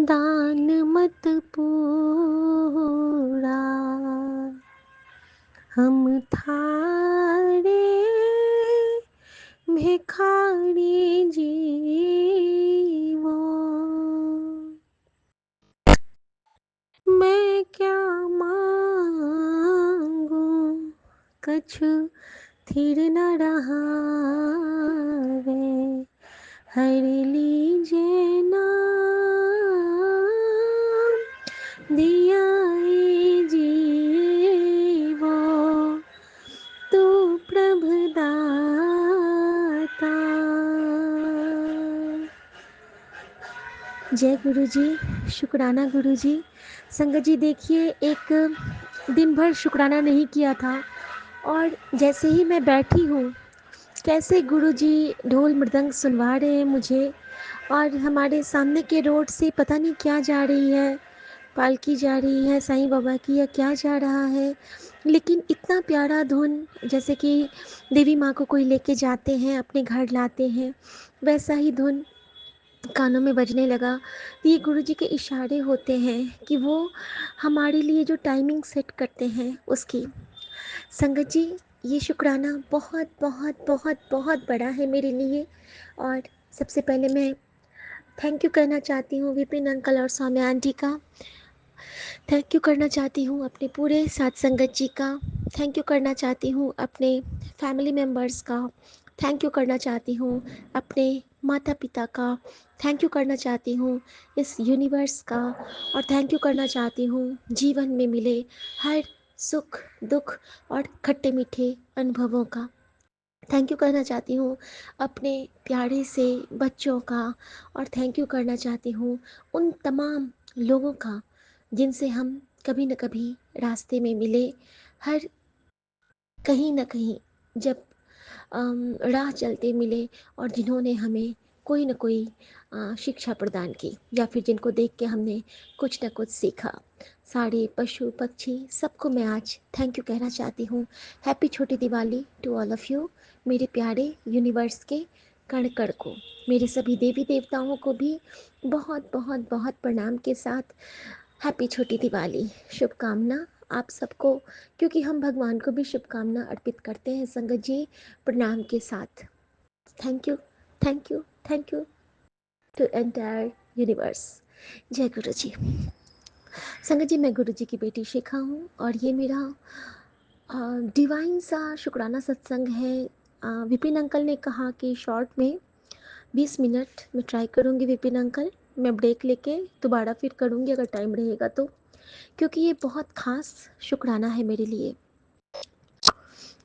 दान मत पूरा, हम थारे भिखारी जीवो। मैं क्या मांगू कछु थिर न रहा रे, हर लीजे नाम दिया जीवो, तू प्रभु दाता। जय गुरु जी, शुक्राना गुरु जी। संगत जी देखिए, एक दिन भर शुक्राना नहीं किया था और जैसे ही मैं बैठी हूँ, कैसे गुरु जी ढोल मृदंग सुनवा रहे हैं मुझे। और हमारे सामने के रोड से पता नहीं क्या जा रही है, पालकी जा रही है साईं बाबा की या क्या जा रहा है, लेकिन इतना प्यारा धुन, जैसे कि देवी माँ को कोई लेके जाते हैं, अपने घर लाते हैं, वैसा ही धुन कानों में बजने लगा। ये गुरु जी के इशारे होते हैं कि वो हमारे लिए जो टाइमिंग सेट करते हैं उसकी। संगत जी, ये शुक्राना बहुत बहुत बहुत बहुत बड़ा है मेरे लिए। और सबसे पहले मैं थैंक यू करना चाहती हूँ विपिन अंकल और सौम्या आंटी का। थैंक यू करना चाहती हूँ अपने पूरे साथ संगत जी का। थैंक यू करना चाहती हूँ अपने फैमिली मेम्बर्स का। थैंक यू करना चाहती हूँ अपने माता पिता का। थैंक यू करना चाहती हूँ इस यूनिवर्स का। और थैंक यू करना चाहती हूँ जीवन में मिले हर सुख दुख और खट्टे मीठे अनुभवों का। थैंक यू करना चाहती हूँ अपने प्यारे से बच्चों का। और थैंक यू करना चाहती हूँ उन तमाम लोगों का जिनसे हम कभी न कभी रास्ते में मिले, हर कहीं न कहीं जब राह चलते मिले, और जिन्होंने हमें कोई न कोई शिक्षा प्रदान की, या फिर जिनको देख के हमने कुछ न कुछ सीखा। सारे पशु पक्षी सबको मैं आज थैंक यू कहना चाहती हूँ। Happy Chhoti Diwali to all of you, मेरे प्यारे यूनिवर्स के कण कण को, मेरे सभी देवी देवताओं को भी बहुत बहुत बहुत प्रणाम के साथ हैप्पी छोटी दिवाली शुभकामना आप सबको, क्योंकि हम भगवान को भी शुभकामना अर्पित करते हैं संगत जी, प्रणाम के साथ। Thank you thank you thank you to entire universe. जय गुरु जी। संगत जी, मैं गुरु जी की बेटी शिखा हूँ और ये मेरा डिवाइन सा शुक्राना सत्संग है। विपिन अंकल ने कहा कि शॉर्ट में 20 मिनट मैं ट्राई करूँगी। विपिन अंकल, मैं ब्रेक लेके दोबारा फिर करूँगी अगर टाइम रहेगा तो, क्योंकि ये बहुत ख़ास शुक्राना है मेरे लिए।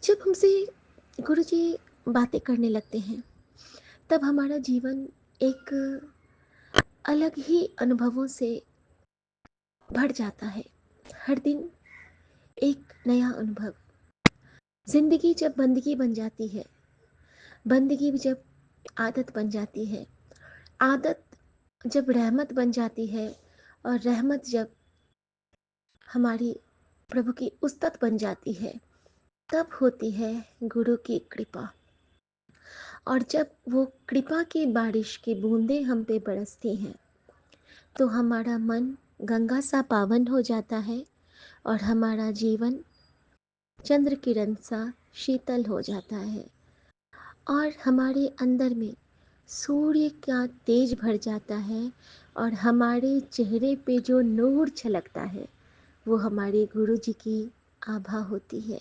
जब हमसे गुरु जी बातें करने लगते हैं तब हमारा जीवन एक अलग ही अनुभवों से भर जाता है। हर दिन एक नया अनुभव। जिंदगी जब बंदगी बन जाती है, बंदगी जब आदत बन जाती है, आदत जब रहमत बन जाती है, और रहमत जब हमारी प्रभु की उस्तत बन जाती है, तब होती है गुरु की कृपा। और जब वो कृपा की बारिश की बूंदें हम पे बरसती हैं तो हमारा मन गंगा सा पावन हो जाता है और हमारा जीवन चंद्र किरण सा शीतल हो जाता है, और हमारे अंदर में सूर्य का तेज भर जाता है, और हमारे चेहरे पे जो नूर छलकता है वो हमारे गुरु जी की आभा होती है,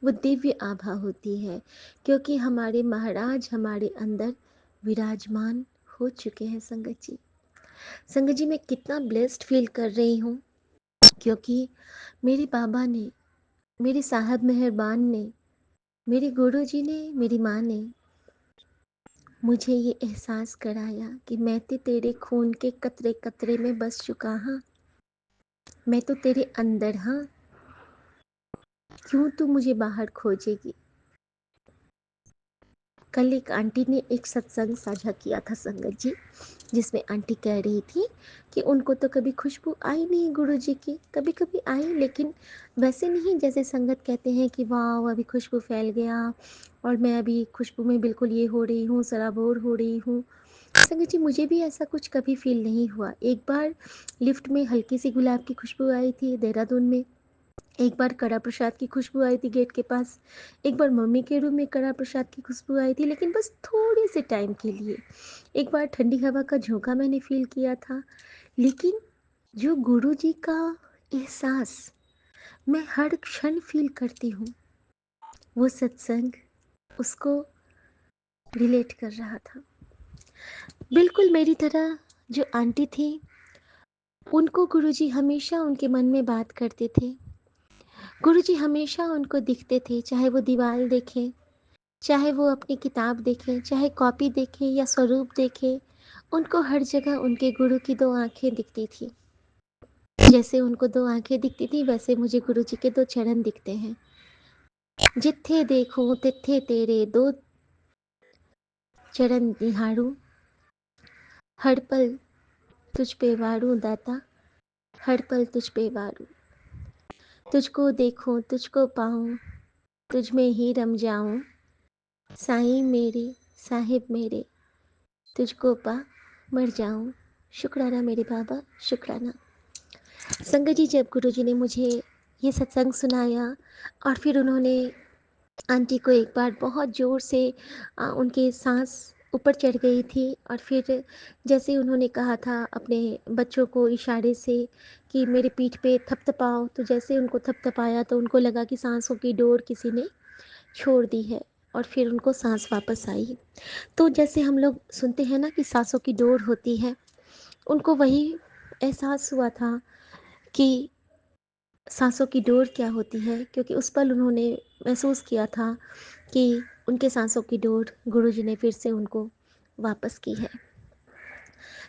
वो दिव्य आभा होती है, क्योंकि हमारे महाराज हमारे अंदर विराजमान हो चुके हैं। संगत जी, संगत जी, मैं कितना ब्लेस्ड फील कर रही हूँ, क्योंकि मेरे बाबा ने, मेरे साहब मेहरबान ने, मेरे गुरु जी ने, मेरी माँ ने मुझे ये एहसास कराया कि मैं तो तेरे खून के कतरे कतरे में बस चुका हाँ, मैं तो तेरे अंदर हाँ, क्यों तू मुझे बाहर खोजेगी। कल एक आंटी ने एक सत्संग साझा किया था संगत जी, जिसमें आंटी कह रही थी कि उनको तो कभी खुशबू आई नहीं गुरु जी की, कभी कभी आई, लेकिन वैसे नहीं जैसे संगत कहते हैं कि वाह अभी खुशबू फैल गया और मैं अभी खुशबू में बिल्कुल ये हो रही हूँ, सराबोर हो रही हूँ। संगत जी, मुझे भी ऐसा कुछ कभी फ़ील नहीं हुआ। एक बार लिफ्ट में हल्की सी गुलाब की खुशबू आई थी देहरादून में, एक बार कड़ा प्रसाद की खुशबू आई थी गेट के पास, एक बार मम्मी के रूम में कड़ा प्रसाद की खुशबू आई थी, लेकिन बस थोड़े से टाइम के लिए। एक बार ठंडी हवा का झोंका मैंने फ़ील किया था, लेकिन जो गुरुजी का एहसास मैं हर क्षण फ़ील करती हूँ, वो सत्संग उसको रिलेट कर रहा था। बिल्कुल मेरी तरह जो आंटी थी, उनको गुरुजी हमेशा उनके मन में बात करते थे। गुरुजी हमेशा उनको दिखते थे, चाहे वो दीवार देखें, चाहे वो अपनी किताब देखें, चाहे कॉपी देखें या स्वरूप देखें, उनको हर जगह उनके गुरु की दो आंखें दिखती थी। जैसे उनको दो आंखें दिखती थी, वैसे मुझे गुरुजी के दो चरण दिखते हैं। जिथे देखूं तिथे तेरे दो चरण निहारूं, हर पल तुझ पे वारूं दाता, हर पल तुझ पे वारूं। तुझको देखूं तुझको पाऊं, तुझ में ही रम जाऊं, साईं मेरे साहिब मेरे, तुझको पा मर जाऊं। शुक्राना मेरे बाबा, शुक्राना। संगत जी, जब गुरुजी ने मुझे ये सत्संग सुनाया और फिर उन्होंने आंटी को एक बार बहुत ज़ोर से उनके सांस ऊपर चढ़ गई थी, और फिर जैसे उन्होंने कहा था अपने बच्चों को इशारे से कि मेरे पीठ पे थपथपाओ, तो जैसे उनको थपथपाया तो उनको लगा कि सांसों की डोर किसी ने छोड़ दी है, और फिर उनको सांस वापस आई। तो जैसे हम लोग सुनते हैं ना कि सांसों की डोर होती है, उनको वही एहसास हुआ था कि सांसों की डोर क्या होती है, क्योंकि उस पल उन्होंने महसूस किया था कि उनके सांसों की डोर गुरुजी ने फिर से उनको वापस की है।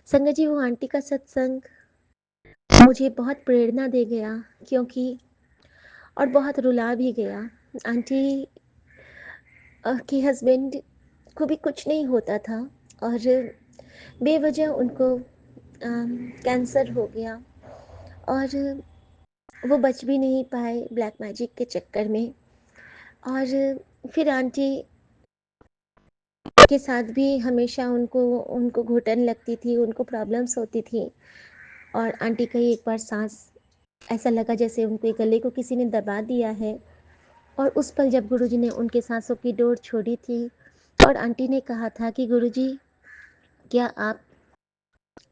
संगत जी, वो आंटी का सत्संग मुझे बहुत प्रेरणा दे गया, क्योंकि और बहुत रुला भी गया। आंटी के हस्बैंड को भी कुछ नहीं होता था, और बेवजह उनको कैंसर हो गया, और वो बच भी नहीं पाए ब्लैक मैजिक के चक्कर में। और फिर आंटी के साथ भी हमेशा उनको उनको घुटन लगती थी, उनको प्रॉब्लम्स होती थी, और आंटी का एक बार सांस ऐसा लगा जैसे उनके गले को किसी ने दबा दिया है। और उस पल जब गुरुजी ने उनके सांसों की डोर छोड़ी थी और आंटी ने कहा था कि गुरुजी, क्या आप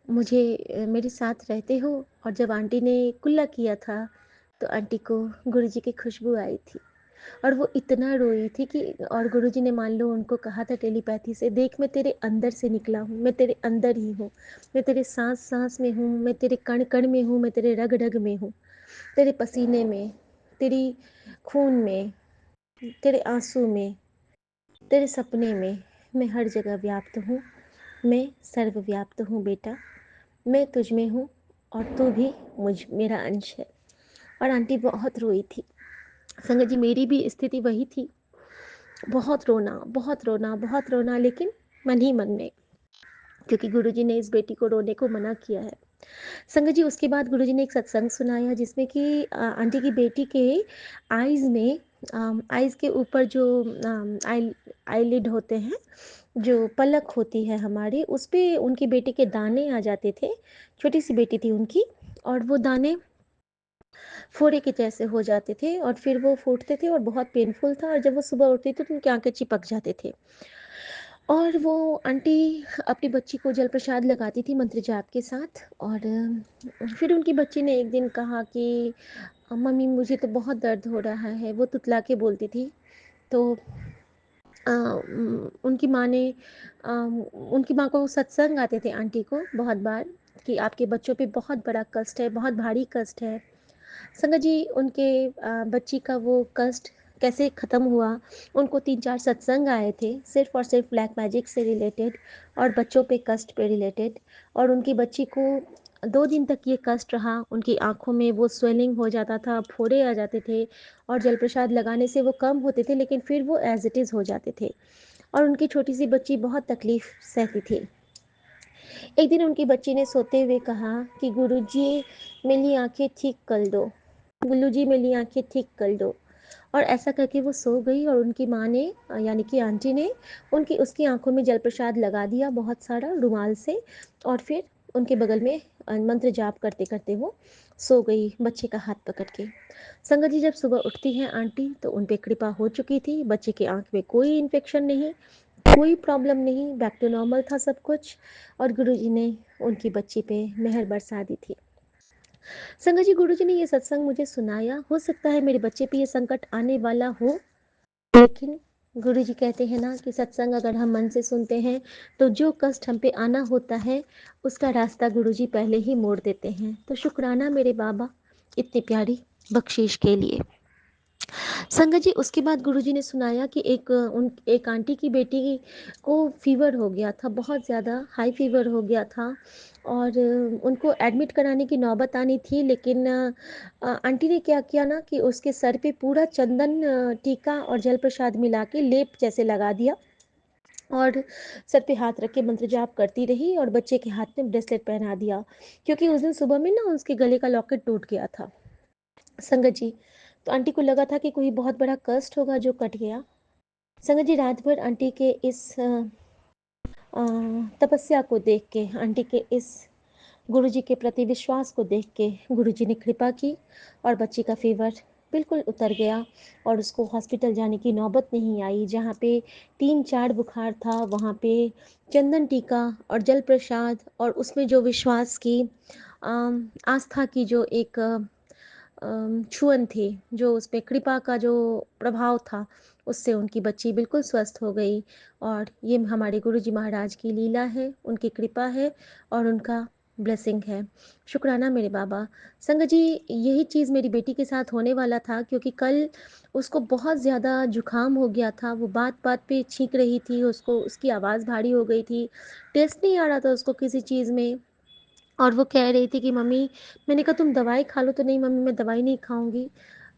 मेरे साथ रहते हो, और जब आंटी ने कुल्ला किया था तो आंटी को गुरुजी की खुशबू आई थी, और वो इतना रोई थी कि, और गुरुजी ने मान लो उनको कहा था टेलीपैथी से, देख मैं तेरे अंदर से निकला हूँ, मैं तेरे अंदर ही हूँ, मैं तेरे सांस सांस में हूँ, मैं तेरे कण कण में हूँ, मैं तेरे रग रग में हूँ, तेरे पसीने में, तेरी खून में, तेरे आंसू में, तेरे सपने में, मैं हर जगह व्याप्त हूँ, मैं सर्वव्याप्त हूँ बेटा, मैं तुझ में हूँ और तू भी मेरा अंश है। और आंटी बहुत रोई थी। संगत जी, मेरी भी स्थिति वही थी, बहुत रोना बहुत रोना बहुत रोना, लेकिन मन ही मन में, क्योंकि गुरुजी ने इस बेटी को रोने को मना किया है। संगत जी, उसके बाद गुरुजी ने एक सत्संग सुनाया जिसमें कि आंटी की बेटी के आईज़ में, आईज़ के ऊपर जो आईलिड होते हैं, जो पलक होती है हमारी, उस पे उनकी बेटी के दाने आ जाते थे। छोटी सी बेटी थी उनकी, और वो दाने फोड़े के जैसे हो जाते थे, और फिर वो फूटते थे और बहुत पेनफुल था, और जब वो सुबह उठती थी तो उनकी आंखें चिपक जाते थे। और वो आंटी अपनी बच्ची को जल प्रसाद लगाती थी मंत्र जाप के साथ। और फिर उनकी बच्ची ने एक दिन कहा कि मम्मी, मुझे तो बहुत दर्द हो रहा है, वो तुतला के बोलती थी। तो उनकी माँ ने उनकी माँ को सत्संग आते थे आंटी को बहुत बार, कि आपके बच्चों पे बहुत बड़ा कष्ट है, बहुत भारी कष्ट है। संगत जी, उनके बच्ची का वो कष्ट कैसे ख़त्म हुआ, उनको 3-4 सत्संग आए थे सिर्फ़ और सिर्फ ब्लैक मैजिक से रिलेटेड और बच्चों पे कष्ट पे रिलेटेड। और उनकी बच्ची को 2 दिन तक ये कष्ट रहा, उनकी आँखों में वो स्वेलिंग हो जाता था, फोड़े आ जाते थे, और जल प्रसाद लगाने से वो कम होते थे, लेकिन फिर वो एज़ इट इज़ हो जाते थे, और उनकी छोटी सी बच्ची बहुत तकलीफ़ सहती थी। एक दिन उनकी बच्ची ने सोते हुए कहा कि गुरुजी, मेरी आंखें ठीक कर दो, गुरुजी मेरी आंखें ठीक कर दो। और ऐसा करके वो सो गई और उनकी माँ ने यानी कि आंटी ने उनकी उसकी आँखों में जलप्रसाद लगा दिया बहुत सारा रुमाल से, और फिर उनके बगल में मंत्र जाप करते-करते वो सो गई बच्चे का हाथ पकड़ के। संगत जी, जब सुबह उठती हैं आंटी तो उन पे कृपा हो चुकी थी, बच्चे की आँख में कोई इन्फेक्शन नहीं, कोई प्रॉब्लम नहीं, बैक टू नॉर्मल था सब कुछ, और गुरुजी ने उनकी बच्ची पे मेहर बरसा दी थी। संगत जी, गुरुजी ने ये सत्संग मुझे सुनाया, हो सकता है मेरे बच्चे पे ये संकट आने वाला हो, लेकिन गुरुजी कहते हैं ना कि सत्संग अगर हम मन से सुनते हैं तो जो कष्ट हम पे आना होता है उसका रास्ता गुरुजी पहले ही मोड़ देते हैं। तो शुक्राना मेरे बाबा इतनी प्यारी बख्शीश के लिए। संगत जी, उसके बाद गुरुजी ने सुनाया कि एक आंटी की बेटी को फीवर हो गया था, बहुत ज़्यादा हाई फीवर हो गया था, और उनको एडमिट कराने की नौबत आनी थी, लेकिन आंटी ने क्या किया ना कि उसके सर पे पूरा चंदन टीका और जल प्रसाद मिला के लेप जैसे लगा दिया, और सर पे हाथ रख के मंत्र जाप करती रही और बच्चे के हाथ में ब्रेसलेट पहना दिया, क्योंकि उस दिन सुबह में ना उसके गले का लॉकेट टूट गया था। संगत जी, तो आंटी को लगा था कि कोई बहुत बड़ा कष्ट होगा जो कट गया। संगत जी, रात भर आंटी के इस अ, तपस्या को देख के, आंटी के इस गुरुजी के प्रति विश्वास को देख के गुरुजी ने कृपा की और बच्ची का फीवर बिल्कुल उतर गया, और उसको हॉस्पिटल जाने की नौबत नहीं आई। जहाँ पे 3-4 बुखार था, वहाँ पे चंदन टीका और जल प्रसाद और उसमें जो विश्वास की आस्था की जो एक छुअन थी, जो उसपे कृपा का जो प्रभाव था, उससे उनकी बच्ची बिल्कुल स्वस्थ हो गई। और ये हमारे गुरुजी महाराज की लीला है, उनकी कृपा है और उनका ब्लेसिंग है। शुक्राना मेरे बाबा। संगत जी, यही चीज़ मेरी बेटी के साथ होने वाला था, क्योंकि कल उसको बहुत ज़्यादा जुकाम हो गया था, वो बात-बात पे छींक रही थी, उसको उसकी आवाज़ भारी हो गई थी, टेस्ट नहीं आ रहा था उसको किसी चीज़ में, और वो कह रही थी कि मम्मी, मैंने कहा तुम दवाई खा लो, तो नहीं मम्मी मैं दवाई नहीं खाऊँगी।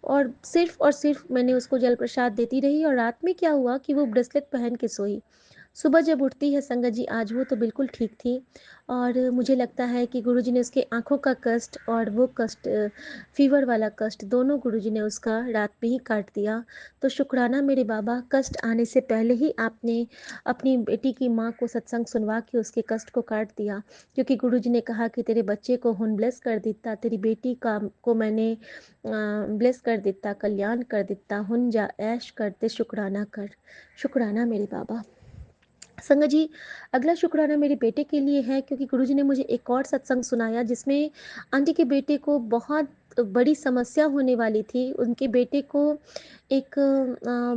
और सिर्फ़ मैंने उसको जल प्रसाद देती रही, और रात में क्या हुआ कि वो ब्रेसलेट पहन के सोई। सुबह जब उठती है संगत जी आज वो, तो बिल्कुल ठीक थी, और मुझे लगता है कि गुरुजी ने उसके आँखों का कष्ट और वो कष्ट फ़ीवर वाला कष्ट दोनों गुरुजी ने उसका रात में ही काट दिया। तो शुक्राना मेरे बाबा, कष्ट आने से पहले ही आपने अपनी बेटी की माँ को सत्संग सुनवा के उसके कष्ट को काट दिया, क्योंकि गुरुजी ने कहा कि तेरे बच्चे को हुन ब्लेस कर दिता, तेरी बेटी का को मैंने ब्लेस कर दिता, कल्याण कर दिता, हुन जा ऐश करते शुक्राना कर। शुक्राना मेरे बाबा। संगत जी, अगला शुक्राना मेरे बेटे के लिए है, क्योंकि गुरुजी ने मुझे एक और सत्संग सुनाया जिसमें आंटी के बेटे को बहुत बड़ी समस्या होने वाली थी। उनके बेटे को एक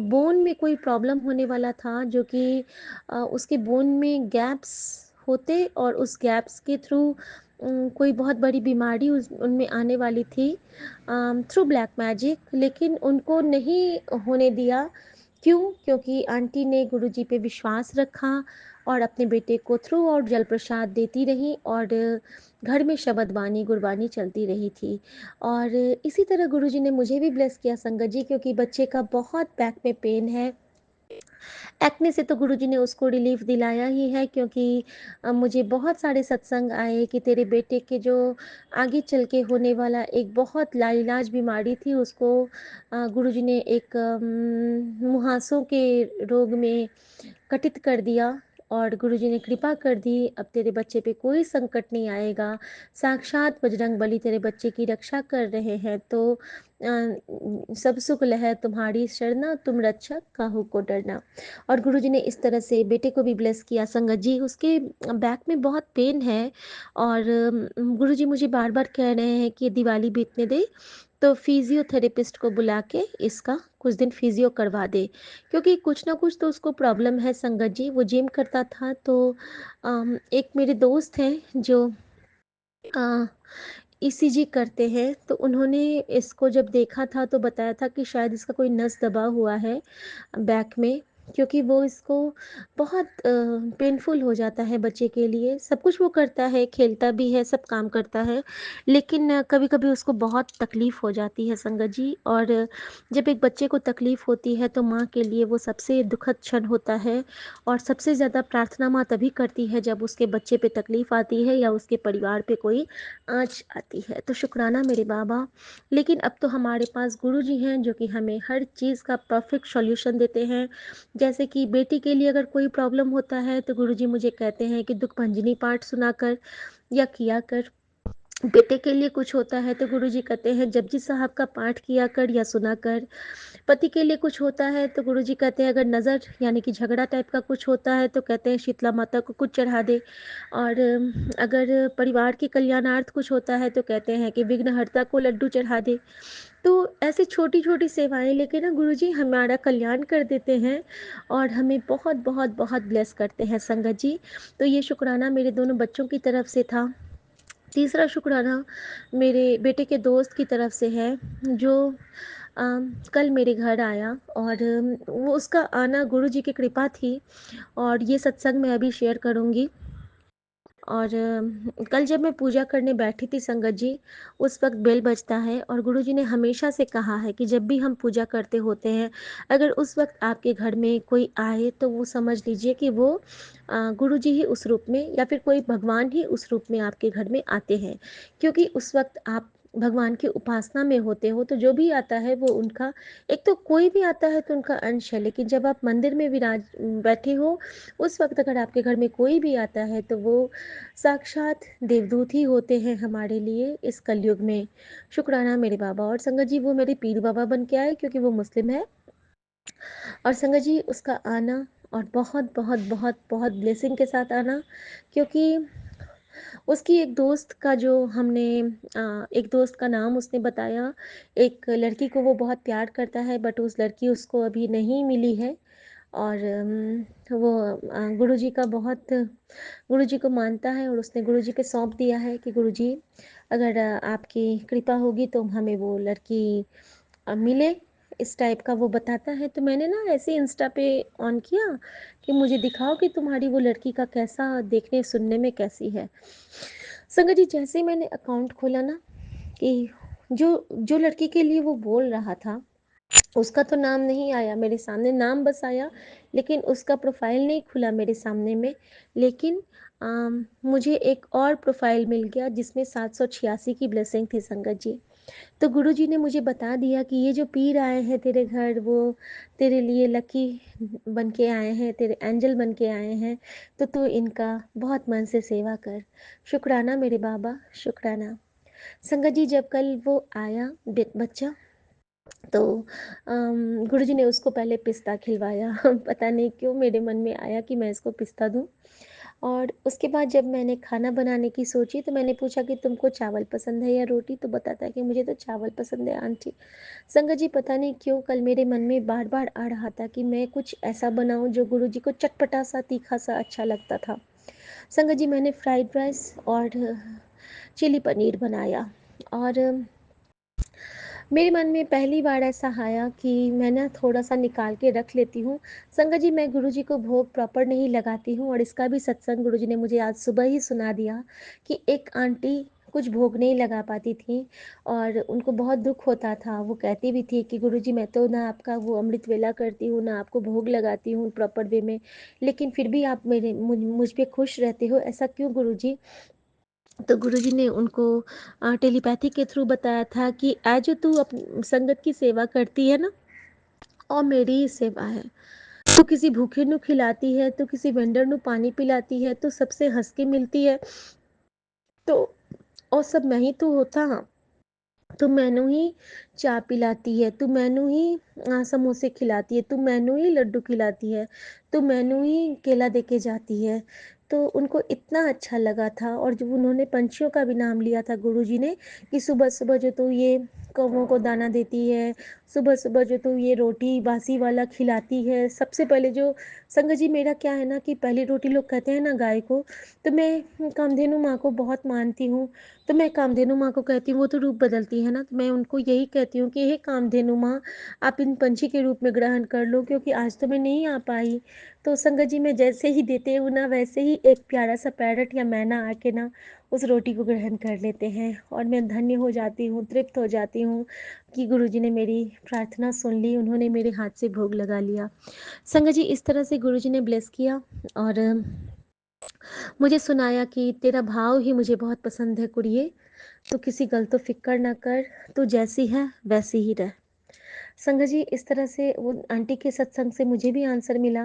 बोन में कोई प्रॉब्लम होने वाला था, जो कि उसके बोन में गैप्स होते और उस गैप्स के थ्रू कोई बहुत बड़ी बीमारी उस उनमें आने वाली थी थ्रू ब्लैक मैजिक, लेकिन उनको नहीं होने दिया। क्यों? क्योंकि आंटी ने गुरुजी पे विश्वास रखा और अपने बेटे को थ्रू आउट जल प्रसाद देती रहीं, और घर में शबद बानी गुरबानी चलती रही थी। और इसी तरह गुरुजी ने मुझे भी ब्लेस किया संगत जी, क्योंकि बच्चे का बहुत बैक में पेन है। एक्ने से तो गुरुजी ने उसको रिलीफ दिलाया ही है, क्योंकि मुझे बहुत सारे सत्संग आए कि तेरे बेटे के जो आगे चल के होने वाला एक बहुत लाइलाज बीमारी थी, उसको गुरुजी ने एक मुहासों के रोग में कटित कर दिया, और गुरुजी ने कृपा कर दी। अब तेरे बच्चे पे कोई संकट नहीं आएगा, साक्षात बजरंगबली तेरे बच्चे की रक्षा कर रहे हैं। तो सब सुख लहै तुम्हारी शरणा, तुम रक्षक काहू को डरना। और गुरुजी ने इस तरह से बेटे को भी ब्लेस किया संगत जी। उसके बैक में बहुत पेन है, और गुरुजी मुझे बार बार कह रहे हैं कि दिवाली बीतने दे तो फिजियोथेरेपिस्ट को बुला के इसका कुछ दिन फिजियो करवा दे, क्योंकि कुछ ना कुछ तो उसको प्रॉब्लम है संगत जी। वो जिम करता था, तो एक मेरे दोस्त हैं जो ईसीजी करते हैं, तो उन्होंने इसको जब देखा था तो बताया था कि शायद इसका कोई नस दबा हुआ है बैक में। क्योंकि वो इसको बहुत पेनफुल हो जाता है बच्चे के लिए। सब कुछ वो करता है, खेलता भी है, सब काम करता है, लेकिन कभी-कभी उसको बहुत तकलीफ़ हो जाती है संगत जी। और जब एक बच्चे को तकलीफ़ होती है तो माँ के लिए वो सबसे दुखद क्षण होता है। और सबसे ज़्यादा प्रार्थना माँ तभी करती है जब उसके बच्चे पे तकलीफ़ आती है या उसके परिवार पे कोई आँच आती है। तो शुक्राना मेरे बाबा। लेकिन अब तो हमारे पास गुरुजी हैं जो कि हमें हर चीज़ का परफ़ेक्ट सॉल्यूशन देते हैं। जैसे कि बेटी के लिए अगर कोई प्रॉब्लम होता है तो गुरुजी मुझे कहते हैं कि दुख भंजनी पाठ सुना कर या किया कर। बेटे के लिए कुछ होता है तो गुरुजी कहते हैं जपजी साहब का पाठ किया कर या सुना कर। पति के लिए कुछ होता है तो गुरुजी कहते हैं अगर नज़र यानी कि झगड़ा टाइप का कुछ होता है तो कहते हैं शीतला माता को कुछ चढ़ा दे। और अगर परिवार के कल्याणार्थ कुछ होता है तो कहते हैं कि विघ्नहर्ता को लड्डू चढ़ा दे। तो ऐसी छोटी-छोटी सेवाएँ लेके ना गुरुजी हमारा कल्याण कर देते हैं और हमें बहुत ब्लेस करते हैं संगत जी। तो ये शुक्राना मेरे दोनों बच्चों की तरफ से था। तीसरा शुक्राना मेरे बेटे के दोस्त की तरफ से है जो कल मेरे घर आया। और वो उसका आना गुरुजी की कृपा थी और ये सत्संग मैं अभी शेयर करूँगी। और कल जब मैं पूजा करने बैठी थी संगत जी, उस वक़्त बेल बजता है और गुरुजी ने हमेशा से कहा है कि जब भी हम पूजा करते होते हैं, अगर उस वक़्त आपके घर में कोई आए तो वो समझ लीजिए कि वो गुरुजी ही उस रूप में या फिर कोई भगवान ही उस रूप में आपके घर में आते हैं। क्योंकि उस वक़्त आप भगवान की उपासना में होते हो, तो जो भी आता है वो उनका, एक तो कोई भी आता है तो उनका अंश है, लेकिन जब आप मंदिर में बैठे हो, उस वक़्त अगर आपके घर में कोई भी आता है तो वो साक्षात देवदूत ही होते हैं हमारे लिए इस कलयुग में। शुक्राना मेरे बाबा। और संगत जी वो मेरे पीर बाबा बन के आए क्योंकि वो मुस्लिम है। और संगत जी उसका आना और बहुत ब्लेसिंग के साथ आना, क्योंकि उसकी एक दोस्त का जो हमने एक दोस्त का नाम उसने बताया। एक लड़की को वो बहुत प्यार करता है बट उस लड़की उसको अभी नहीं मिली है। और वो गुरुजी का बहुत गुरुजी को मानता है और उसने गुरुजी पे सौंप दिया है कि गुरुजी अगर आपकी कृपा होगी तो हमें वो लड़की मिले। इस टाइप का वो बताता है। तो मैंने ना ऐसे इंस्टा पे ऑन किया कि मुझे दिखाओ कि तुम्हारी वो लड़की का कैसा देखने सुनने में कैसी है। संगत जी जैसे ही मैंने अकाउंट खोला ना कि जो जो लड़की के लिए वो बोल रहा था उसका तो नाम नहीं आया मेरे सामने, नाम बस आया, लेकिन उसका प्रोफ़ाइल नहीं खुला मेरे सामने में। लेकिन मुझे एक और प्रोफ़ाइल मिल गया जिसमें 786 की ब्लेसिंग थी संगत जी। तो गुरुजी ने मुझे बता दिया कि ये जो पीर आए हैं तेरे घर वो तेरे लिए लकी बन के आए हैं, तेरे एंजल बन के आए हैं, तो तू इनका बहुत मन से सेवा कर। शुक्राना मेरे बाबा, शुक्राना। संगत जी जब कल वो आया बच्चा, तो गुरुजी ने उसको पहले पिस्ता खिलवाया। पता नहीं क्यों मेरे मन में आया कि मैं इसको पिस्ता दूँ। और उसके बाद जब मैंने खाना बनाने की सोची तो मैंने पूछा कि तुमको चावल पसंद है या रोटी? तो बताता है कि मुझे तो चावल पसंद है आंटी। संगत जी पता नहीं क्यों कल मेरे मन में बार-बार आ रहा था कि मैं कुछ ऐसा बनाऊँ जो गुरुजी को चटपटा-सा, तीखा-सा अच्छा लगता था। संगत जी मैंने फ्राइड राइस और चिली पनीर बनाया। और मेरे मन में पहली बार ऐसा आया कि मैं ना थोड़ा-सा निकाल के रख लेती हूँ। संगत जी मैं गुरुजी को भोग प्रॉपर नहीं लगाती हूँ और इसका भी सत्संग गुरुजी ने मुझे आज सुबह ही सुना दिया कि एक आंटी कुछ भोग नहीं लगा पाती थीं और उनको बहुत दुःख होता था। वो कहती भी थी कि गुरुजी मैं तो ना आपका वो अमृत वेला करती हूँ, ना आपको भोग लगाती हूँ प्रॉपर वे में, लेकिन फिर भी आप मुझ पे खुश रहते हो, ऐसा क्यों गुरुजी? तो गुरुजी ने उनको टेलीपैथी के थ्रू बताया था कि जो तू संगत की सेवा करती है ना, और मेरी ही सेवा है। तू किसी भूखे नु खिलाती है, तू किसी वेंडर नु पानी पिलाती है, तू सबसे हंस के मिलती है, तो और सब मैं ही तो होता। तू मैनू ही चाय पिलाती है, तू मैनू ही समोसे खिलाती है, तू मैनू ही लड्डू खिलाती है, तू मैनू ही केला दे के जाती है। तो उनको इतना अच्छा लगा था। और जब उन्होंने पंछियों का भी नाम लिया था गुरुजी ने कि सुबह-सुबह जो तू ये कौवों को दाना देती है, सुबह-सुबह जो तू ये रोटी बासी वाला खिलाती है, सबसे पहले जो संगत जी मेरा क्या है ना कि पहली रोटी लोग कहते हैं ना गाय को, तो मैं कामधेनु माँ को बहुत मानती हूँ। तो मैं कामधेनु माँ को कहती हूँ, वो तो रूप बदलती है ना, तो मैं उनको यही कहती हूँ कि हे कामधेनु माँ, आप इन पंछी के रूप में ग्रहण कर लो, क्योंकि आज तो मैं नहीं आ पाई। तो संगत जी मैं जैसे ही देते हूँ ना, वैसे ही एक प्यारा-सा पैरट या मैना आके ना उस रोटी को ग्रहण कर लेते हैं और मैं धन्य हो जाती हूँ, तृप्त हो जाती हूँ कि गुरुजी ने मेरी प्रार्थना सुन ली, उन्होंने मेरे हाथ से भोग लगा लिया। संगत जी इस तरह से गुरुजी ने ब्लेस किया और मुझे सुनाया कि तेरा भाव ही मुझे बहुत पसंद है कुड़िए, तू किसी गल तो फ़िक्र ना कर, तू जैसी है वैसी ही रह। संगत जी इस तरह से वो आंटी के सत्संग से मुझे भी आंसर मिला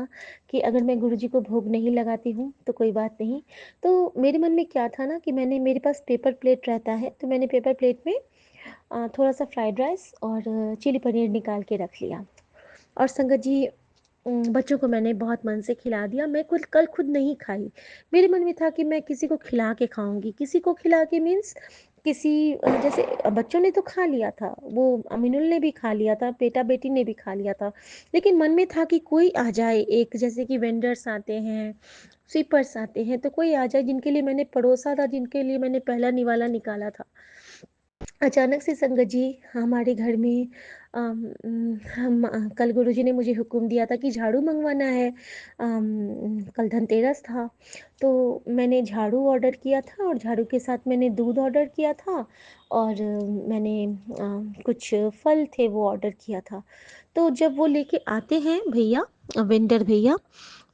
कि अगर मैं गुरुजी को भोग नहीं लगाती हूँ तो कोई बात नहीं। तो मेरे मन में क्या था ना कि मैंने मेरे पास पेपर प्लेट रहता है, तो मैंने पेपर प्लेट में थोड़ा-सा फ्राइड राइस और चिली पनीर निकाल के रख लिया। और संगत जी बच्चों को मैंने बहुत मन से खिला दिया। मैं कुल कल खुद नहीं खाई। मेरे मन में था कि मैं किसी को खिला के खाऊँगी। किसी को खिला के मीन्स किसी जैसे बच्चों ने तो खा लिया था, वो अमीनुल ने भी खा लिया था, बेटा-बेटी ने भी खा लिया था। लेकिन मन में था कि कोई आ जाए, एक जैसे कि वेंडर्स आते हैं, स्वीपर्स आते हैं, तो कोई आ जाए जिनके लिए मैंने परोसा था, जिनके लिए मैंने पहला निवाला निकाला था। अचानक से संगत जी हमारे घर में कल गुरुजी ने मुझे हुक्म दिया था कि झाड़ू मंगवाना है। कल धनतेरस था, तो मैंने झाड़ू ऑर्डर किया था और झाड़ू के साथ मैंने दूध ऑर्डर किया था और मैंने कुछ फल थे वो ऑर्डर किया था। तो जब वो लेके आते हैं भैया, वेंडर भैया,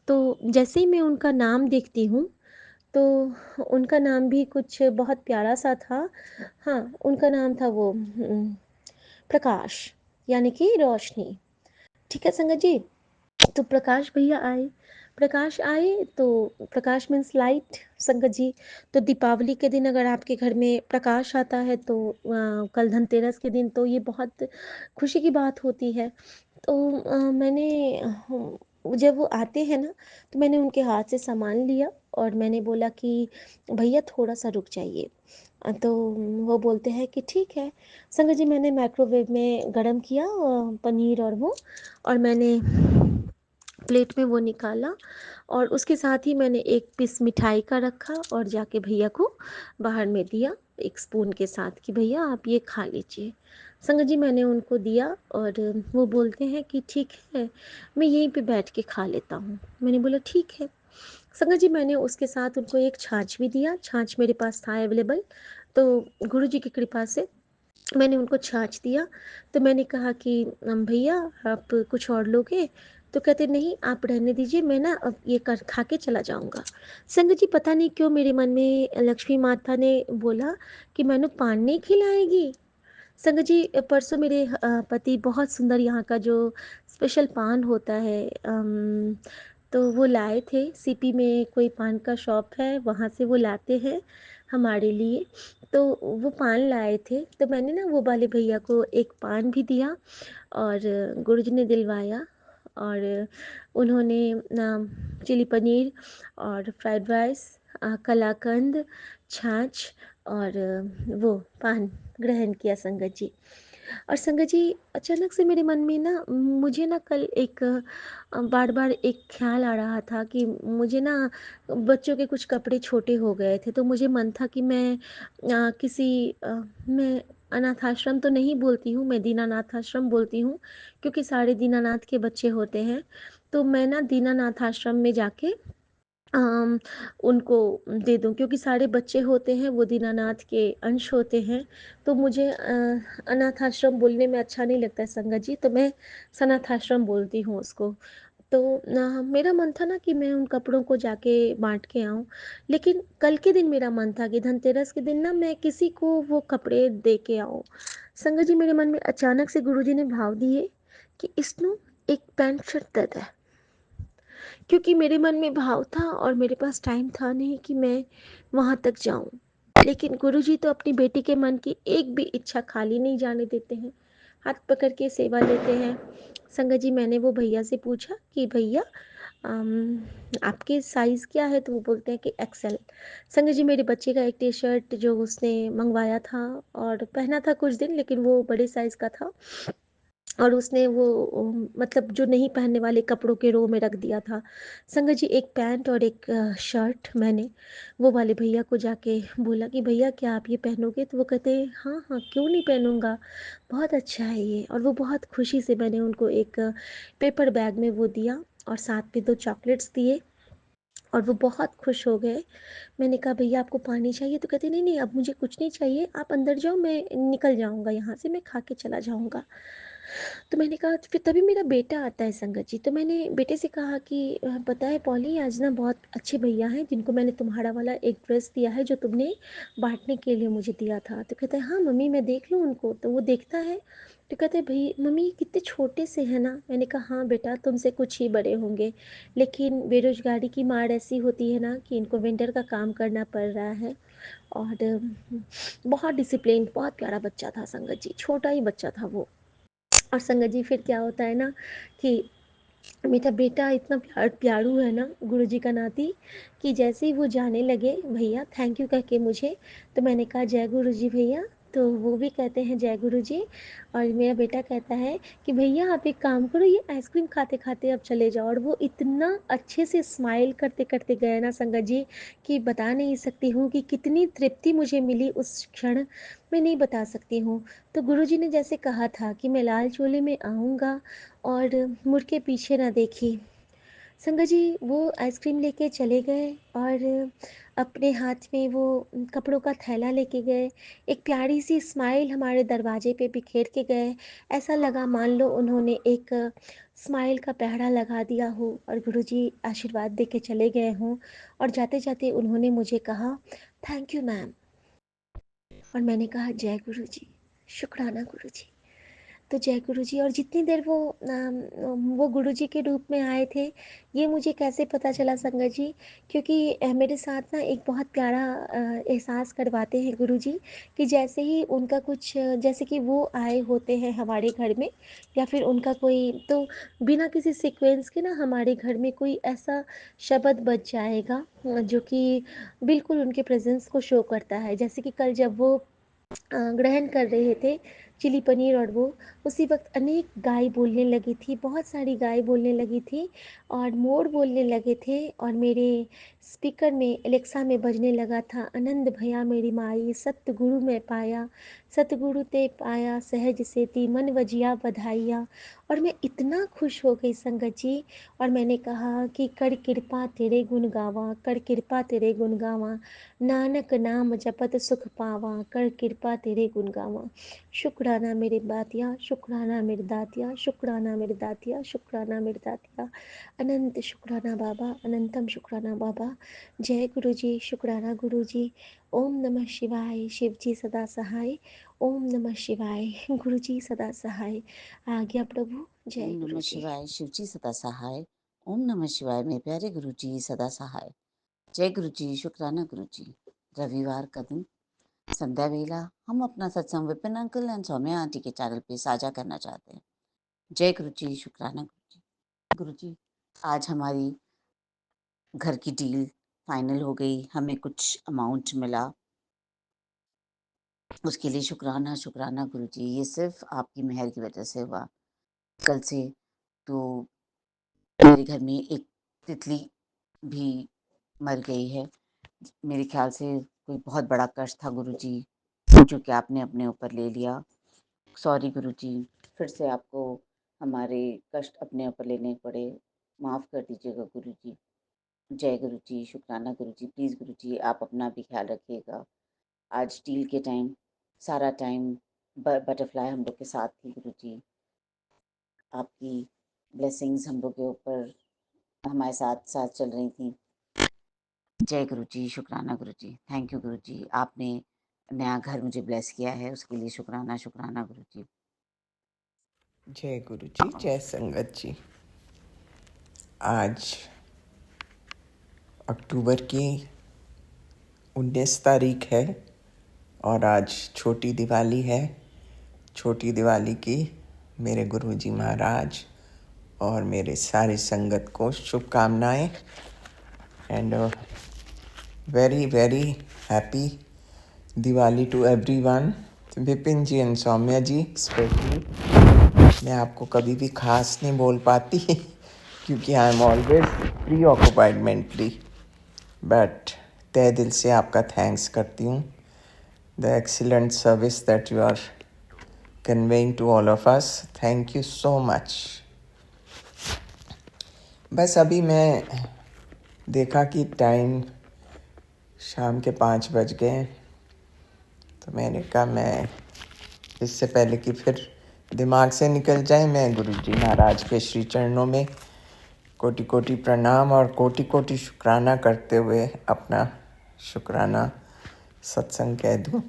तो जैसे ही मैं उनका नाम देखती हूँ, तो उनका नाम भी कुछ बहुत प्यारा-सा था। हाँ, उनका नाम था वो प्रकाश, यानी कि रोशनी। ठीक है संगत जी? तो प्रकाश भैया आए। प्रकाश आए तो प्रकाश मीन्स लाइट संगत जी। तो दीपावली के दिन अगर आपके घर में प्रकाश आता है तो कल धनतेरस के दिन तो ये बहुत खुशी की बात होती है। तो मैंने जब वो आते हैं ना, तो मैंने उनके हाथ से सामान लिया और मैंने बोला कि भैया थोड़ा-सा रुक जाइए। तो वो बोलते हैं कि ठीक है। संगत जी मैंने माइक्रोवेव में गरम किया पनीर और वो, और मैंने प्लेट में वो निकाला और उसके साथ ही मैंने एक पीस मिठाई का रखा और जाके भैया को बाहर में दिया एक स्पून के साथ कि भैया आप ये खा लीजिए। संगत जी मैंने उनको दिया और वो बोलते हैं कि ठीक है, मैं यहीं पे बैठ के खा लेता हूँ। मैंने बोला ठीक है। संगत जी मैंने उसके साथ उनको एक छाछ भी दिया, छाछ मेरे पास था अवेलेबल, तो गुरुजी की कृपा से मैंने उनको छाछ दिया। तो मैंने कहा कि भैया आप कुछ और लोगे? तो कहते नहीं आप रहने दीजिए, मैं ना अब ये कर खा के चला जाऊँगा। संगत जी पता नहीं क्यों मेरे मन में लक्ष्मी माता ने बोला कि मैनू पान नहीं खिलाएगी? संगत जी परसों मेरे पति बहुत सुंदर यहाँ का जो स्पेशल पान होता है तो वो लाए थे। सीपी में कोई पान का शॉप है, वहाँ से वो लाते हैं हमारे लिए। तो वो पान लाए थे, तो मैंने ना वो वाले भैया को एक पान भी दिया और गुरुजी ने दिलवाया और उन्होंने चिली पनीर और फ्राइड राइस, कलाकंद, छाछ और वो पान ग्रहण किया संगत जी। और संगत जी अचानक से मेरे मन में ना मुझे ना कल एक बार-बार एक ख़्याल आ रहा था कि मुझे ना बच्चों के कुछ कपड़े छोटे हो गए थे, तो मुझे मन था कि मैं मैं अनाथ आश्रम तो नहीं बोलती हूँ, मैं दीनानाथ आश्रम बोलती हूँ, क्योंकि सारे दीनानाथ के बच्चे होते हैं। तो मैं ना दीनानाथ आश्रम में जाके अम, उनको दे दूँ, क्योंकि सारे बच्चे होते हैं वो दीनानाथ के अंश होते हैं। तो मुझे अनाथ आश्रम बोलने में अच्छा नहीं लगता है संगत जी, तो मैं सनाथ आश्रम बोलती हूँ उसको। तो मेरा मन था ना कि मैं उन कपड़ों को जाके बाँट के आऊँ, लेकिन कल के दिन मेरा मन था कि धनतेरस के दिन ना मैं किसी को वो कपड़े दे के आऊँ। संगत जी मेरे मन में अचानक से गुरुजी ने भाव दिए कि इसनु एक पैंट शर्ट दे दे। क्योंकि मेरे मन में भाव था और मेरे पास टाइम था नहीं कि मैं वहाँ तक जाऊँ। लेकिन गुरुजी तो अपनी बेटी के मन की एक भी इच्छा खाली नहीं जाने देते हैं, हाथ पकड़ के सेवा लेते हैं। संगत जी मैंने वो भैया से पूछा कि भैया आपके साइज़ क्या है? तो वो बोलते हैं कि एक्सेल। संगत जी मेरे बच्चे का एक टी-शर्ट जो उसने मँगवाया था और पहना था कुछ दिन, लेकिन वो बड़े साइज़ का था। और उसने वो मतलब जो नहीं पहनने वाले कपड़ों के रो में रख दिया था। संगत जी, एक पैंट और एक शर्ट मैंने वो वाले भैया को जाके बोला कि भैया क्या आप ये पहनोगे? तो वो कहते हैं हाँ हाँ, क्यों नहीं पहनूंगा, बहुत अच्छा है ये। और वो बहुत खुशी से मैंने उनको एक पेपर बैग में वो दिया और साथ में 2 चॉकलेट्स दिए और वो बहुत खुश हो गए। मैंने कहा भैया आपको पानी चाहिए? तो कहते नहीं नहीं, अब मुझे कुछ नहीं चाहिए, आप अंदर जाओ, मैं निकल जाऊंगा यहाँ से, मैं खा के चला जाऊंगा। तो मैंने कहा फिर तभी मेरा बेटा आता है संगत जी। तो मैंने बेटे से कहा कि पता है पॉली, आज ना बहुत अच्छे भैया हैं जिनको मैंने तुम्हारा वाला एक ड्रेस दिया है जो तुमने बांटने के लिए मुझे दिया था। तो कहता है हाँ मम्मी, मैं देख लूँ उनको? तो वो देखता है, तो कहते हैं भाई मम्मी ये कितने छोटे से हैं ना। मैंने कहा हाँ बेटा, तुमसे कुछ ही बड़े होंगे, लेकिन बेरोजगारी की मार ऐसी होती है ना कि इनको वेंडर का काम करना पड़ रहा है। और बहुत डिसिप्लिन, बहुत प्यारा बच्चा था संगत जी, छोटा ही बच्चा था वो। और संगत जी फिर क्या होता है ना कि मेरा बेटा इतना प्यारू है ना गुरुजी का नाती, कि जैसे ही वो जाने लगे भैया थैंक यू कह के मुझे, तो मैंने कहा जय गुरु जी भैया, तो वो भी कहते हैं जय गुरु जी। और मेरा बेटा कहता है कि भैया आप एक काम करो, ये आइसक्रीम खाते खाते अब चले जाओ। और वो इतना अच्छे से स्माइल करते करते गए ना संगत जी, कि बता नहीं सकती हूँ कि कितनी तृप्ति मुझे मिली उस क्षण, मैं नहीं बता सकती हूँ। तो गुरुजी ने जैसे कहा था कि मैं लाल चोले में आऊँगा और मुड़ के पीछे ना देखी। संगत जी वो आइसक्रीम लेके चले गए और अपने हाथ में वो कपड़ों का थैला लेके गए, एक प्यारी सी स्माइल हमारे दरवाजे पे बिखेर के गए। ऐसा लगा मान लो उन्होंने एक स्माइल का पहरा लगा दिया हो और गुरुजी आशीर्वाद दे के चले गए हों। और जाते जाते उन्होंने मुझे कहा थैंक यू मैम। और मैंने कहा जय गुरु जी, शुक्राना गुरु जी। तो जय गुरु जी। और जितनी देर वो गुरु जी के रूप में आए थे, ये मुझे कैसे पता चला संगत जी, क्योंकि मेरे साथ ना एक बहुत प्यारा एहसास करवाते हैं गुरु जी, कि जैसे ही उनका कुछ जैसे कि वो आए होते हैं हमारे घर में, या फिर उनका कोई तो बिना किसी सीक्वेंस के ना हमारे घर में कोई ऐसा शब्द बज जाएगा जो कि बिल्कुल उनके प्रेजेंस को शो करता है। जैसे कि कल जब वो ग्रहण कर रहे थे चिली पनीर, और वो उसी वक्त अनेक गाय बोलने लगी थी, बहुत सारी गाय बोलने लगी थी और मोर बोलने लगे थे। और मेरे स्पीकर में एलेक्सा में बजने लगा था आनंद भया मेरी माई सतगुरु में पाया, सतगुरु ते पाया सहज से ती मन वजिया बधाइया। और मैं इतना खुश हो गई संगत जी। और मैंने कहा कि कर कृपा तेरे गुण गावा, कर कृपा तेरे गुण गावा, नानक नाम जपत सुख पावा, कर कृपा तेरे गुण गावा। शुक्राना मेरे दातिया, शुक्राना मेरे दातिया, शुक्राना मेरे दातिया, शुक्राना मेरे दातिया। अनंत शुक्राना बाबा, अनंतम शुक्राना बाबा। जय गुरु जी, शुक्राना गुरु जी। ओम नमः शिवाय, शिव जी सदा सहाय। ओम नमः शिवाय, गुरु जी सदा सहाय। आज्ञा प्रभु, जय ओम गुरु नमः जी। शिवाय, शिवजी सदा सहाय। ओम नमः शिवाय मेरे प्यारे गुरु जी सदा सहाय। जय गुरु जी, शुक्राना गुरु जी। रविवार का दिन, संध्या वेला, हम अपना सत्संग Vipin uncle and Saumya aunty के चैनल पे साझा करना चाहते हैं। जय गुरु जी, शुक्राना गुरु जी। गुरु जी, आज हमारी घर की डील फाइनल हो गई, हमें कुछ अमाउंट मिला, उसके लिए शुक्राना शुक्राना गुरु जी। ये सिर्फ आपकी मेहर की वजह से हुआ। कल से तो मेरे घर में एक तितली भी मर गई है। मेरे ख्याल से कोई बहुत बड़ा कष्ट था गुरुजी, जो कि आपने अपने ऊपर ले लिया। सॉरी गुरुजी, फिर से आपको हमारे कष्ट अपने ऊपर लेने पड़े, माफ़ कर दीजिएगा गुरुजी। जय गुरुजी, शुक्राना गुरुजी। प्लीज़ गुरुजी आप अपना भी ख्याल रखिएगा। आज डील के टाइम सारा टाइम बटरफ्लाई हम लोग के साथ थी गुरुजी। आपकी ब्लेसिंग्स हम लोग के ऊपर हमारे साथ साथ चल रही थी। जय गुरु जी, शुक्राना गुरु जी। थैंक यू गुरु जी, आपने नया घर मुझे ब्लेस किया है, उसके लिए शुक्राना शुक्राना गुरु जी। जय गुरु जी, जय संगत जी। आज अक्टूबर की 19 तारीख है और आज छोटी दिवाली है। छोटी दिवाली की मेरे गुरुजी महाराज और मेरे सारे संगत को शुभकामनाएं and very very happy Diwali to everyone. Vipin ji and Saumya ji specially मैं आपको कभी भी खास नहीं बोल पाती क्योंकि I am always preoccupied mentally, but तहे दिल से आपका थैंक्स करती हूँ the excellent service that you are conveying to all of us. Thank you so much. बस अभी मैं देखा कि टाइम शाम के 5 बज गए, तो मैंने कहा मैं इससे पहले कि फिर दिमाग से निकल जाए, मैं गुरुजी महाराज के श्री चरणों में कोटि कोटि प्रणाम और कोटि कोटि शुक्राना करते हुए अपना शुक्राना सत्संग कह दूँ.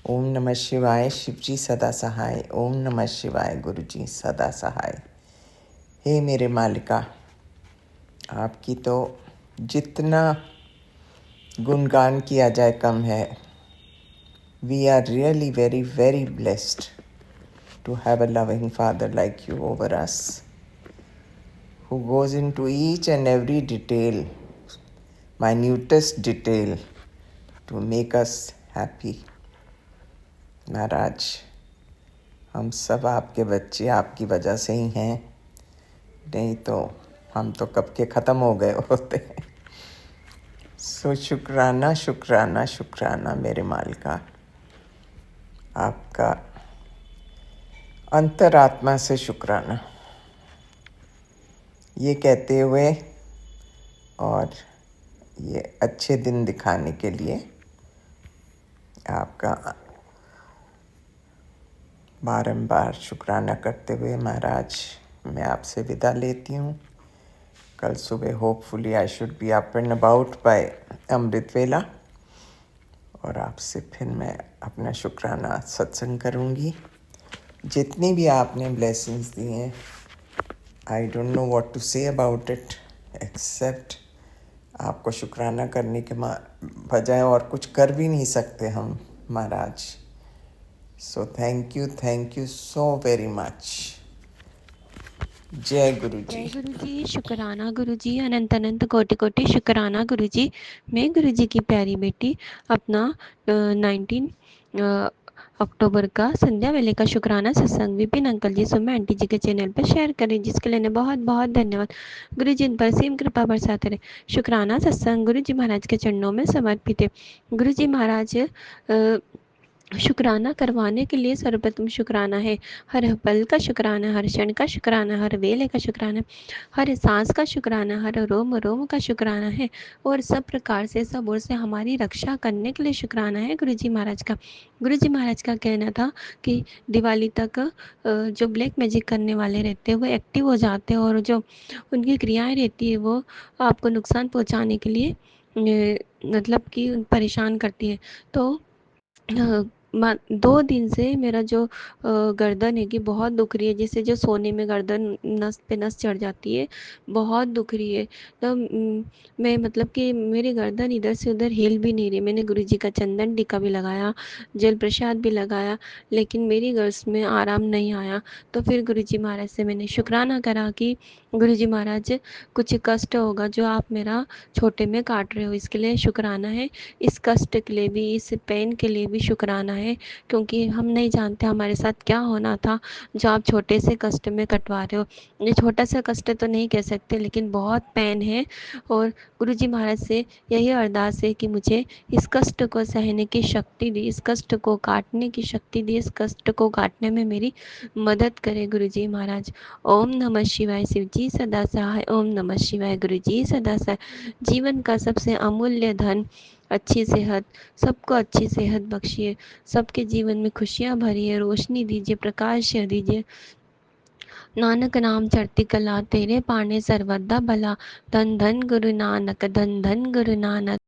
ओम नमः शिवाय. शिवजी सदा सहाय. ओम नमः शिवाय. गुरुजी सदा सहाय. हे मेरे मालिका, आपकी तो जितना गुणगान किया जाए कम है. We are really very very blessed to have a loving Father like you over us, who goes into each and every detail, minutest detail, to make us happy. महाराज, हम सब आपके बच्चे आपकी वजह से ही हैं, नहीं तो हम तो कब के ख़त्म हो गए होते. सो शुक्राना शुक्राना शुक्राना मेरे मालिका, आपका अंतरात्मा से शुक्राना. ये कहते हुए और ये अच्छे दिन दिखाने के लिए आपका बारंबार शुक्राना करते हुए महाराज मैं आपसे विदा लेती हूँ. कल सुबह hopefully I should be up and about by Amrit vela, और आपसे फिर मैं अपना शुक्राना सत्संग करूँगी. जितनी भी आपने ब्लेसिंग्स दी हैं, I don't know what to say about it except आपको शुक्राना करने के बजाय और कुछ कर भी नहीं सकते हम महाराज. So thank you so very much. जय गुरु जी. जय गुरु जी. शुक्राना गुरु जी. अनंत अनंत कोटि कोटि शुक्राना गुरु जी. मैं गुरु जी की प्यारी बेटी अपना 19 अक्टूबर का संध्या वेले का शुक्राना सत्संग विपिन अंकल जी सुम्मा आंटी जी के चैनल पर शेयर करें, जिसके लिए बहुत बहुत धन्यवाद. गुरु जी इन पर सीम कृपा बरसाते रहे. शुक्राना सत्संग गुरु जी महाराज के चरणों में समर्पित है. गुरु जी महाराज शुक्राना करवाने के लिए सर्वप्रथम शुक्राना है. हर पल का शुक्राना, हर क्षण का शुक्राना, हर वेले का शुक्राना, हर सांस का शुक्राना, हर रोम रोम का शुक्राना है, और सब प्रकार से सब ओर से हमारी रक्षा करने के लिए शुक्राना है गुरुजी महाराज का. गुरुजी महाराज का कहना था कि दिवाली तक जो ब्लैक मैजिक करने वाले रहते हैं वो एक्टिव हो जाते हैं, और जो उनकी क्रियाएं रहती है वो आपको नुकसान पहुंचाने के लिए मतलब कि परेशान करती है. तो 2 दिन से मेरा जो गर्दन है कि बहुत दुख रही है, जैसे जो सोने में गर्दन नस पे नस चढ़ जाती है, बहुत दुख रही है. तो मैं मतलब कि मेरी गर्दन इधर से उधर हिल भी नहीं रही. मैंने गुरुजी का चंदन टीका भी लगाया, जल प्रसाद भी लगाया, लेकिन मेरी गर्दन में आराम नहीं आया. तो फिर गुरुजी महाराज से मैंने शुक्राना करा कि गुरुजी महाराज कुछ कष्ट होगा जो आप मेरा छोटे में काट रहे हो, इसके लिए शुक्राना है. इस कष्ट के लिए भी, इस पेन के लिए भी शुक्राना है, क्योंकि हम नहीं जानते हमारे साथ क्या होना था जो आप छोटे से कष्ट में कटवा रहे हो. ये छोटा सा कष्ट तो नहीं कह सकते, लेकिन बहुत पेन है. और गुरुजी महाराज से यही अरदास है कि मुझे इस कष्ट को सहने की शक्ति दी, इस कष्ट को काटने की शक्ति दी, इस कष्ट को काटने में मेरी मदद करे गुरुजी महाराज. ओम नमः शिवाय. शिव जी सदा सहाय. ओम नमः शिवाय. गुरुजी सदा सहाय. जीवन का सबसे अमूल्य धन अच्छी सेहत, सबको अच्छी सेहत बख्शिए, सबके जीवन में खुशियाँ भरिए, रोशनी दीजिए, प्रकाश दीजिए. नानक नाम चढ़ती कला, तेरे पाने सर्वदा भला. धन धन गुरु नानक, धन धन गुरु नानक.